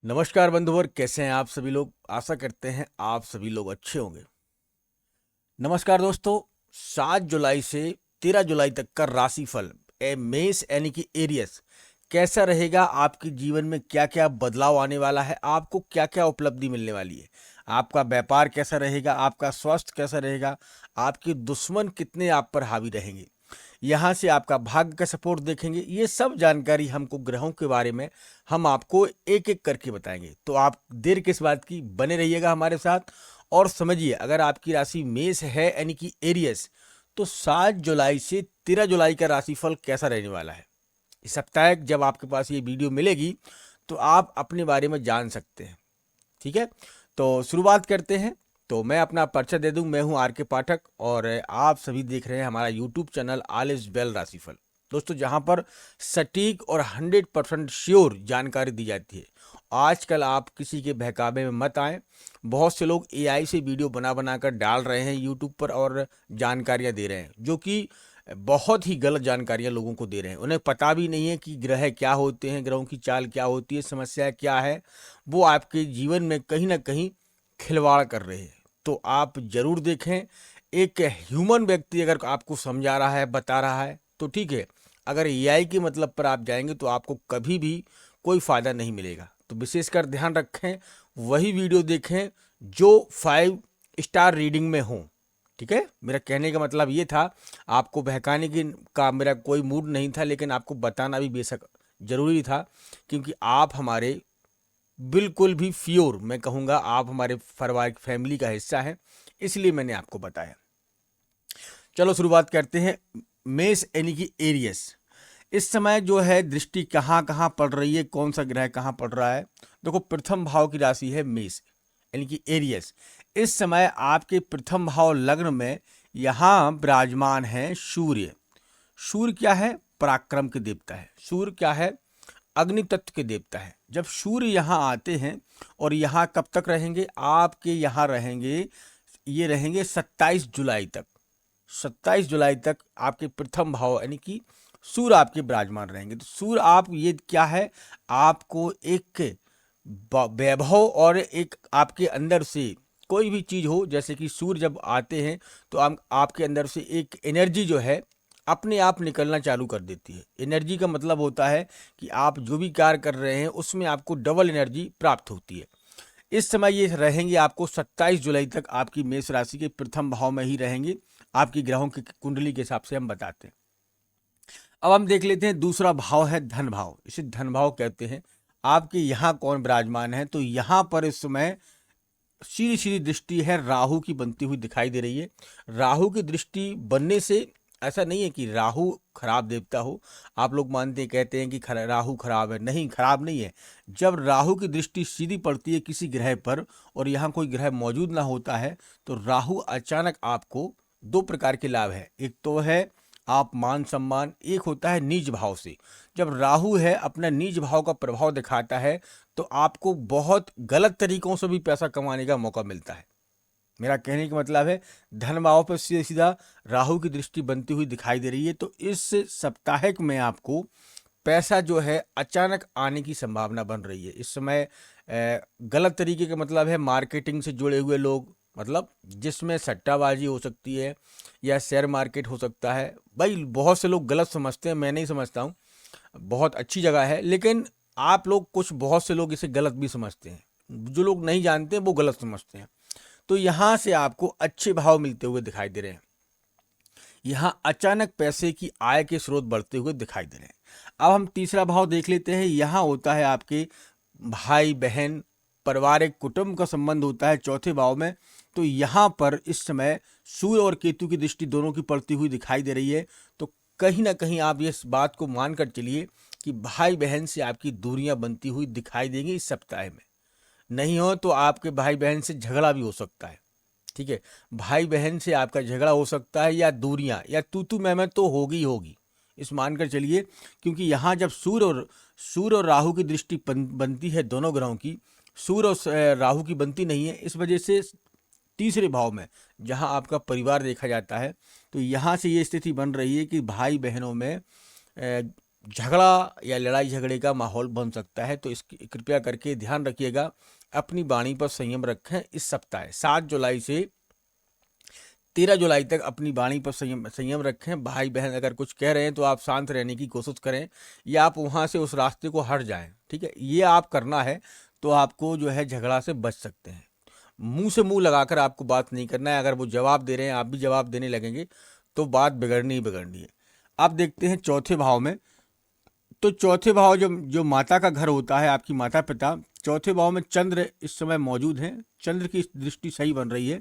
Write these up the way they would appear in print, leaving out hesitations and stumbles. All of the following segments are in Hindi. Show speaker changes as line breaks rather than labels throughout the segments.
नमस्कार बंधुवर, कैसे हैं आप सभी लोग। आशा करते हैं आप सभी लोग अच्छे होंगे। नमस्कार दोस्तों, 7 जुलाई से 13 जुलाई तक का राशिफल ए मेष यानी कि एरियस कैसा रहेगा। आपके जीवन में क्या क्या बदलाव आने वाला है, आपको क्या क्या उपलब्धि मिलने वाली है, आपका व्यापार कैसा रहेगा, आपका स्वास्थ्य कैसा रहेगा, आपके दुश्मन कितने आप पर हावी रहेंगे, यहाँ से आपका भाग्य का सपोर्ट देखेंगे। ये सब जानकारी हमको ग्रहों के बारे में हम आपको एक एक करके बताएंगे। तो आप देर किस बात की, बने रहिएगा हमारे साथ और समझिए। अगर आपकी राशि मेष है यानी कि एरियस, तो 7 जुलाई से 13 जुलाई का राशिफल कैसा रहने वाला है। इस सप्ताह जब आपके पास ये वीडियो मिलेगी तो आप अपने बारे में जान सकते हैं। ठीक है, तो शुरुआत करते हैं। तो मैं अपना परिचय दे दूं, मैं हूं आर के पाठक और आप सभी देख रहे हैं हमारा YouTube channel all is well राशिफल। दोस्तों, जहां पर सटीक और 100% श्योर जानकारी दी जाती है। आजकल आप किसी के बहकावे में मत आएं। बहुत से लोग एआई से वीडियो बना बना कर डाल रहे हैं यूट्यूब पर और जानकारियां दे रहे हैं, जो कि बहुत ही गलत जानकारियां लोगों को दे रहे हैं। उन्हें पता भी नहीं है कि ग्रह क्या होते हैं, ग्रहों की चाल क्या होती है, समस्या क्या है। वो आपके जीवन में कहीं ना कहीं खिलवाड़ कर रहे हैं। तो आप जरूर देखें। एक ह्यूमन व्यक्ति अगर आपको समझा रहा है, बता रहा है तो ठीक है। अगर एआई के मतलब पर आप जाएंगे तो आपको कभी भी कोई फायदा नहीं मिलेगा। तो विशेषकर ध्यान रखें, वही वीडियो देखें जो 5 स्टार रीडिंग में हो। ठीक है, मेरा कहने का मतलब ये था, आपको बहकाने की का मेरा कोई मूड नहीं था, लेकिन आपको बताना भी बेशक जरूरी था, क्योंकि आप हमारे बिल्कुल भी फ्योर, मैं कहूँगा आप हमारे परिवार की फैमिली का हिस्सा है, इसलिए मैंने आपको बताया। चलो शुरुआत करते हैं। मेष यानी कि एरियस, इस समय जो है दृष्टि कहाँ कहाँ पड़ रही है, कौन सा ग्रह कहाँ पड़ रहा है। देखो, प्रथम भाव की राशि है मेष यानी कि एरियस। इस समय आपके प्रथम भाव लग्न में यहाँ विराजमान है सूर्य। सूर्य क्या है? पराक्रम के देवता है। सूर्य क्या है? अग्नि तत्व के देवता है। जब सूर्य यहाँ आते हैं, और यहाँ कब तक रहेंगे? आपके यहाँ रहेंगे, ये रहेंगे 27 जुलाई तक। 27 जुलाई तक आपके प्रथम भाव यानी कि सूर्य आपके विराजमान रहेंगे। तो सूर्य आप, ये क्या है, आपको एक वैभव और एक आपके अंदर से कोई भी चीज हो, जैसे कि सूर्य जब आते हैं तो आपके अंदर से एक एनर्जी जो है अपने आप निकलना चालू कर देती है। एनर्जी का मतलब होता है कि आप जो भी कार्य कर रहे हैं उसमें आपको डबल एनर्जी प्राप्त होती है। इस समय ये रहेंगे आपको 27 जुलाई तक, आपकी मेष राशि के प्रथम भाव में ही रहेंगे। आपकी ग्रहों की कुंडली के हिसाब से हम बताते हैं। अब हम देख लेते हैं दूसरा भाव है धन भाव। इसे धन भाव कहते हैं। आपके यहाँ कौन विराजमान है? तो यहाँ पर इस समय सीधी सीधी दृष्टि है राहु की बनती हुई दिखाई दे रही है। राहु की दृष्टि बनने से ऐसा नहीं है कि राहु खराब देवता हो। आप लोग मानते हैं, कहते हैं कि राहु खराब है। नहीं, खराब नहीं है। जब राहु की दृष्टि सीधी पड़ती है किसी ग्रह पर और यहाँ कोई ग्रह मौजूद ना होता है, तो राहु अचानक आपको दो प्रकार के लाभ है। एक तो है आप मान सम्मान, एक होता है नीच भाव से। जब राहु है अपना नीच भाव का प्रभाव दिखाता है, तो आपको बहुत गलत तरीकों से भी पैसा कमाने का मौका मिलता है। मेरा कहने का मतलब है, धन भाव पर सीधा सीधा राहु की दृष्टि बनती हुई दिखाई दे रही है। तो इस सप्ताहिक में आपको पैसा जो है अचानक आने की संभावना बन रही है। इस समय गलत तरीके का मतलब है मार्केटिंग से जुड़े हुए लोग, मतलब जिसमें सट्टाबाजी हो सकती है या शेयर मार्केट हो सकता है। भाई, बहुत से लोग गलत समझते हैं, मैं नहीं समझता हूँ, बहुत अच्छी जगह है, लेकिन आप लोग कुछ, बहुत से लोग इसे गलत भी समझते हैं। जो लोग नहीं जानते वो गलत समझते हैं। तो यहाँ से आपको अच्छे भाव मिलते हुए दिखाई दे रहे हैं। यहाँ अचानक पैसे की आय के स्रोत बढ़ते हुए दिखाई दे रहे हैं। अब हम तीसरा भाव देख लेते हैं। यहाँ होता है आपके भाई बहन, पारिवारिक कुटुंब का संबंध होता है चौथे भाव में। तो यहाँ पर इस समय सूर्य और केतु की दृष्टि दोनों की पड़ती हुई दिखाई दे रही है। तो कहीं ना कहीं आप इस बात को मानकर चलिए कि भाई बहन से आपकी दूरियां बनती हुई दिखाई देंगी इस सप्ताह में। नहीं हो तो आपके भाई बहन से झगड़ा भी हो सकता है। ठीक है, भाई बहन से आपका झगड़ा हो सकता है, या दूरियां या तू मैं तो होगी होगी, इस मानकर चलिए। क्योंकि यहाँ जब सूर्य और राहु की दृष्टि बनती है दोनों ग्रहों की, सूर्य और राहु की बनती नहीं है, इस वजह से तीसरे भाव में जहाँ आपका परिवार देखा जाता है, तो यहाँ से ये स्थिति बन रही है कि भाई बहनों में झगड़ा या लड़ाई झगड़े का माहौल बन सकता है। तो इसकी कृपया करके ध्यान रखिएगा, अपनी वाणी पर संयम रखें। इस सप्ताह 7 जुलाई से 13 जुलाई तक अपनी वाणी पर संयम रखें। भाई बहन अगर कुछ कह रहे हैं तो आप शांत रहने की कोशिश करें, या आप वहाँ से उस रास्ते को हट जाएं। ठीक है, ये आप करना है तो आपको जो है झगड़ा से बच सकते हैं। मुंह से मुंह लगाकर आपको बात नहीं करना है। अगर वो जवाब दे रहे हैं, आप भी जवाब देने लगेंगे तो बात बिगड़नी ही बिगड़नी है। आप देखते हैं चौथे भाव में, तो चौथे भाव जो जो माता का घर होता है, आपकी माता पिता, चौथे भाव में चंद्र इस समय मौजूद हैं। चंद्र की दृष्टि सही बन रही है,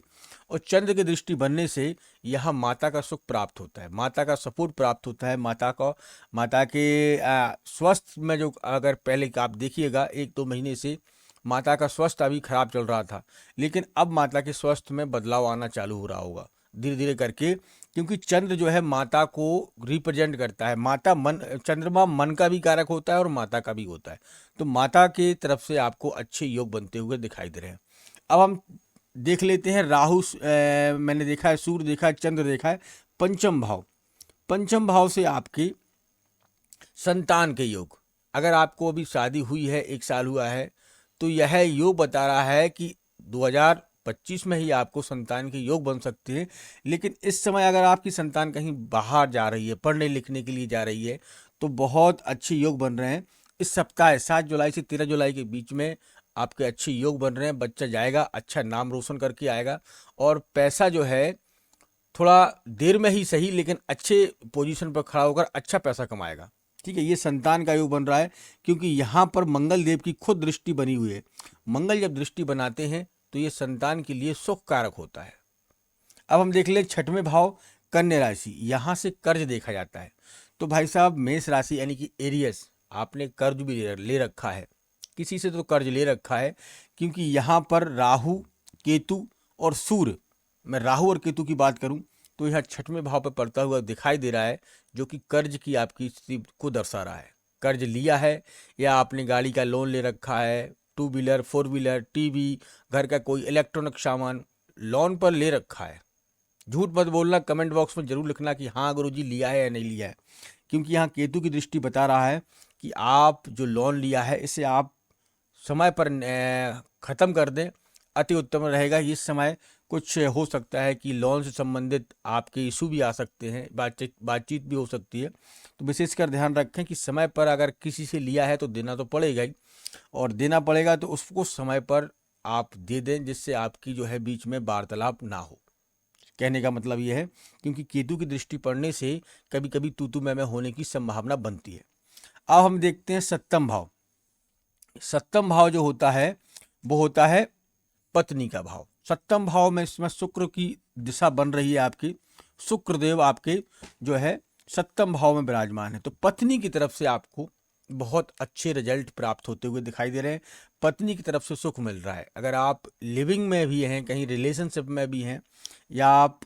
और चंद्र की दृष्टि बनने से यहाँ माता का सुख प्राप्त होता है, माता का सपोर्ट प्राप्त होता है। माता के स्वास्थ्य में जो, अगर पहले का आप देखिएगा 1-2 महीने से माता का स्वास्थ्य अभी खराब चल रहा था, लेकिन अब माता के स्वास्थ्य में बदलाव आना चालू हो रहा होगा धीरे धीरे करके, क्योंकि चंद्र जो है माता को रिप्रेजेंट करता है। माता मन, चंद्रमा मन का भी कारक होता है और माता का भी होता है। तो माता की तरफ से आपको अच्छे योग बनते हुए दिखाई दे रहे हैं। अब हम देख लेते हैं राहु, मैंने देखा है, सूर्य देखा है, चंद्र देखा है। पंचम भाव, पंचम भाव से आपके संतान के योग, अगर आपको अभी शादी हुई है, 1 साल हुआ है, तो यह योग बता रहा है कि 2025 में ही आपको संतान के योग बन सकते हैं। लेकिन इस समय अगर आपकी संतान कहीं बाहर जा रही है, पढ़ने लिखने के लिए जा रही है, तो बहुत अच्छे योग बन रहे हैं। इस सप्ताह 7 जुलाई से 13 जुलाई के बीच में आपके अच्छे योग बन रहे हैं। बच्चा जाएगा, अच्छा नाम रोशन करके आएगा, और पैसा जो है थोड़ा देर में ही सही, लेकिन अच्छे पोजीशन पर खड़ा होकर अच्छा पैसा कमाएगा। ठीक है, ये संतान का योग बन रहा है, क्योंकि यहाँ पर मंगल देव की खुद दृष्टि बनी हुई है। मंगल जब दृष्टि बनाते हैं तो ये संतान के लिए सुख कारक होता है। अब हम देख ले 6वें भाव, कन्या राशि, यहाँ से कर्ज देखा जाता है। तो भाई साहब, मेष राशि यानी कि एरियस, आपने कर्ज भी ले रखा है, किसी से तो कर्ज ले रखा है, क्योंकि यहाँ पर राहु, केतु और सूर्य, मैं राहु और केतु की बात करूं तो यह 6वें भाव पर पड़ता हुआ दिखाई दे रहा है, जो कि कर्ज की आपकी स्थिति को दर्शा रहा है। कर्ज लिया है, या आपने गाड़ी का लोन ले रखा है, 2 व्हीलर 4 व्हीलर, टीवी, घर का कोई इलेक्ट्रॉनिक सामान लोन पर ले रखा है। झूठ मत बोलना, कमेंट बॉक्स में जरूर लिखना कि हाँ गुरुजी लिया है या नहीं लिया है, क्योंकि यहाँ केतु की दृष्टि बता रहा है कि आप जो लोन लिया है इसे आप समय पर ख़त्म कर दें, अति उत्तम रहेगा। इस समय कुछ हो सकता है कि लोन से संबंधित आपके इशू भी आ सकते हैं, बातचीत भी हो सकती है। तो विशेषकर ध्यान रखें कि समय पर अगर किसी से लिया है तो देना तो पड़ेगा ही, और देना पड़ेगा तो उसको समय पर आप दे दें, जिससे आपकी जो है बीच में वार्तालाप ना हो। कहने का मतलब ये है, क्योंकि केतु की दृष्टि पड़ने से कभी कभी तू मैं होने की संभावना बनती है। अब हम देखते हैं 7वां भाव। 7वां भाव जो होता है वो होता है पत्नी का भाव। 7वां भाव में इसमें शुक्र की दिशा बन रही है आपकी, शुक्रदेव आपके जो है 7वां भाव में विराजमान है। तो पत्नी की तरफ से आपको बहुत अच्छे रिजल्ट प्राप्त होते हुए दिखाई दे रहे हैं। पत्नी की तरफ से सुख मिल रहा है। अगर आप लिविंग में भी हैं, कहीं रिलेशनशिप में भी हैं, या आप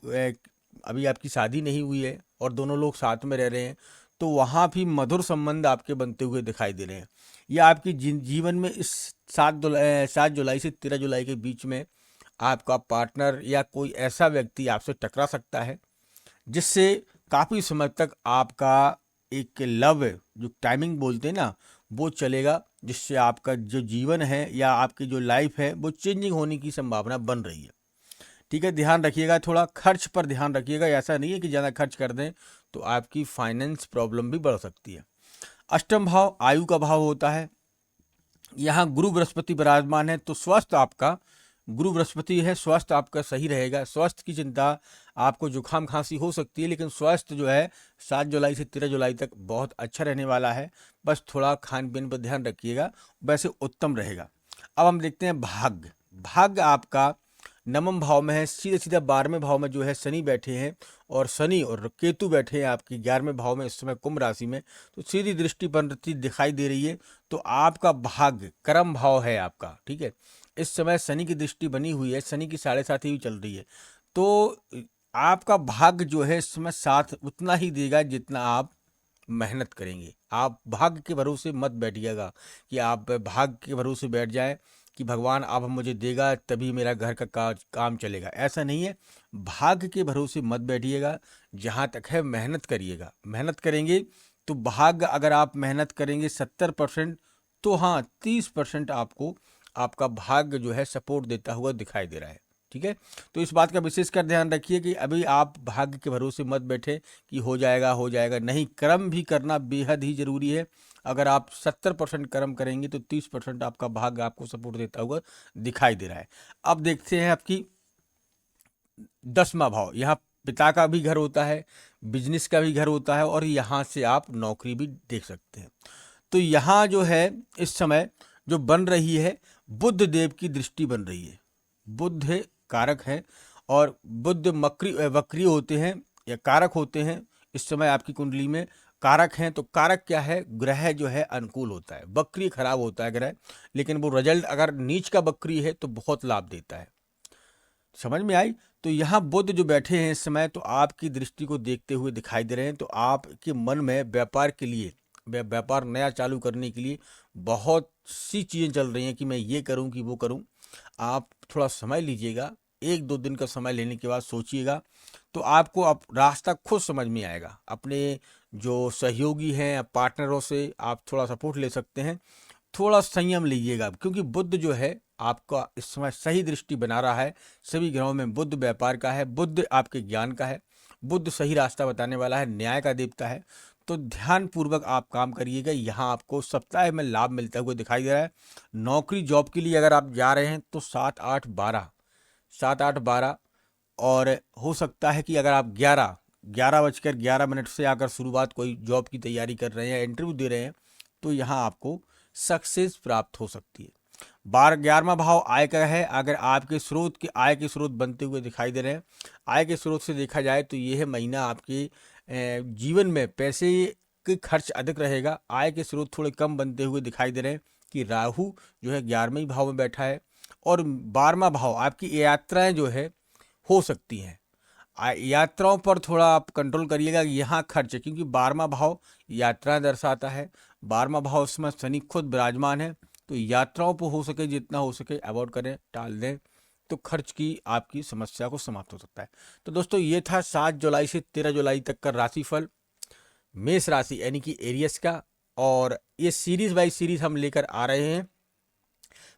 अभी आपकी शादी नहीं हुई है और दोनों लोग साथ में रह रहे हैं, तो वहाँ भी मधुर संबंध आपके बनते हुए दिखाई दे रहे हैं। या आपकी जीवन में इस 7 जुलाई से 13 जुलाई के बीच में आपका पार्टनर या कोई ऐसा व्यक्ति आपसे टकरा सकता है, जिससे काफ़ी समय तक आपका एक लव, जो टाइमिंग बोलते हैं ना, वो चलेगा, जिससे आपका जो जीवन है या आपकी जो लाइफ है वो चेंजिंग होने की संभावना बन रही है। ठीक है, ध्यान रखिएगा, थोड़ा खर्च पर ध्यान रखिएगा। ऐसा नहीं है कि ज़्यादा खर्च कर दें तो आपकी फाइनेंस प्रॉब्लम भी बढ़ सकती है। 8वां भाव आयु का भाव होता है। यहाँ गुरु बृहस्पति विराजमान है, तो स्वस्थ आपका, गुरु बृहस्पति है, स्वास्थ्य आपका सही रहेगा। स्वास्थ्य की चिंता, आपको जुकाम खांसी हो सकती है, लेकिन स्वास्थ्य जो है 7 जुलाई से 13 जुलाई तक बहुत अच्छा रहने वाला है। बस थोड़ा खान पीन पर ध्यान रखिएगा, वैसे उत्तम रहेगा। अब हम देखते हैं भाग्य। भाग्य आपका 9वें भाव में है, सीधे सीधा 12वें भाव में जो है शनि बैठे हैं, और शनि और केतु बैठे हैं आपकी 11वें भाव में, इस समय कुंभ राशि में। तो सीधी दृष्टि बनती दिखाई दे रही है। तो आपका भाग्य कर्म भाव है आपका। ठीक है, इस समय शनि की दृष्टि बनी हुई है, शनि की 7.5 ही चल रही है। तो आपका भाग्य जो है इस समय साथ उतना ही देगा जितना आप मेहनत करेंगे। आप भाग्य के भरोसे मत बैठिएगा कि आप भाग्य के भरोसे बैठ जाए कि भगवान अब मुझे देगा तभी मेरा घर का काम चलेगा। ऐसा नहीं है, भाग्य के भरोसे मत बैठिएगा। जहाँ तक है मेहनत करिएगा, मेहनत करेंगे तो भाग्य अगर आप मेहनत करेंगे 70%, तो हाँ 30% आपको आपका भाग्य जो है सपोर्ट देता हुआ दिखाई दे रहा है। ठीक है, तो इस बात का विशेषकर ध्यान रखिए कि अभी आप भाग्य के भरोसे मत बैठे कि हो जाएगा नहीं, कर्म भी करना बेहद ही जरूरी है। अगर आप 70% कर्म करेंगे तो 30% आपका भाग्य आपको सपोर्ट देता हुआ दिखाई दे रहा है। अब देखते हैं आपकी 10वां भाव। यहाँ पिता का भी घर होता है, बिजनेस का भी घर होता है, और यहाँ से आप नौकरी भी देख सकते हैं। तो यहाँ जो है इस समय जो बन रही है, बुध देव की दृष्टि बन रही है। बुध कारक है और बुध वक्री होते हैं या कारक होते हैं। इस समय आपकी कुंडली में कारक हैं, तो कारक क्या है, ग्रह जो है अनुकूल होता है, वक्री खराब होता है ग्रह, लेकिन वो रिजल्ट अगर नीच का वक्री है तो बहुत लाभ देता है। समझ में आई? तो यहाँ बुध जो बैठे हैं इस समय, तो आपकी दृष्टि को देखते हुए दिखाई दे रहे हैं। तो आपके मन में व्यापार के लिए, व्यापार नया चालू करने के लिए बहुत सी चीज़ें चल रही हैं कि मैं ये करूं कि वो करूं। आप थोड़ा समय लीजिएगा, 1-2 दिन का समय लेने के बाद सोचिएगा, तो आपको अब रास्ता खुद समझ में आएगा। अपने जो सहयोगी हैं, पार्टनरों से आप थोड़ा सपोर्ट ले सकते हैं। थोड़ा संयम लीजिएगा, क्योंकि बुध जो है आपका इस समय सही दृष्टि बना रहा है। सभी ग्रहों में बुध व्यापार का है, बुध आपके ज्ञान का है, बुध सही रास्ता बताने वाला है, न्याय का देवता है। तो ध्यान पूर्वक आप काम करिएगा। यहाँ आपको सप्ताह में लाभ मिलता हुआ दिखाई दे रहा है। नौकरी जॉब के लिए अगर आप जा रहे हैं तो 7-8-12 और हो सकता है कि अगर आप 11:11 से अगर शुरुआत कोई जॉब की तैयारी कर रहे हैं या इंटरव्यू दे रहे हैं, तो यहाँ आपको सक्सेस प्राप्त हो सकती है। 11वां भाव आय का है। अगर आपके स्रोत के आय के स्रोत बनते हुए दिखाई दे रहे हैं, आय के स्रोत से देखा जाए तो यह महीना आपके जीवन में पैसे के खर्च अधिक रहेगा। आय के स्रोत थोड़े कम बनते हुए दिखाई दे रहे हैं कि राहु जो है 11वें भाव में बैठा है, और 12वां भाव आपकी यात्राएं जो है हो सकती हैं। यात्राओं पर थोड़ा आप कंट्रोल करिएगा। यहाँ खर्च, क्योंकि 12वां भाव यात्राएं दर्शाता है, 12वां भाव उसमें शनि खुद विराजमान है, तो यात्राओं पर हो सके जितना हो सके अवॉइड करें, टाल दें, तो खर्च की आपकी समस्या को समाप्त हो सकता है। तो दोस्तों ये था 7 जुलाई से 13 जुलाई तक का राशिफल मेष राशि यानी कि एरियस का, और ये सीरीज बाई सीरीज हम लेकर आ रहे हैं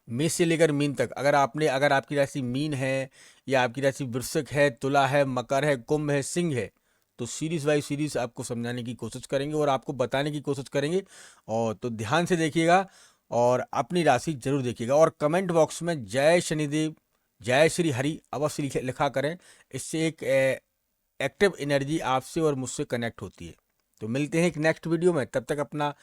मेष से लेकर मीन तक। अगर आपकी राशि मीन है, या आपकी राशि वृश्चिक है, तुला है, मकर है, कुंभ है, सिंह है, तो सीरीज बाई सीरीज आपको समझाने की कोशिश करेंगे और आपको बताने की कोशिश करेंगे। और तो ध्यान से देखिएगा और अपनी राशि जरूर देखिएगा, और कमेंट बॉक्स में जय शनिदेव, जय श्री हरि अवश्य लिखा करें। इससे एक एक्टिव एनर्जी आपसे और मुझसे कनेक्ट होती है। तो मिलते हैं एक नेक्स्ट वीडियो में, तब तक अपना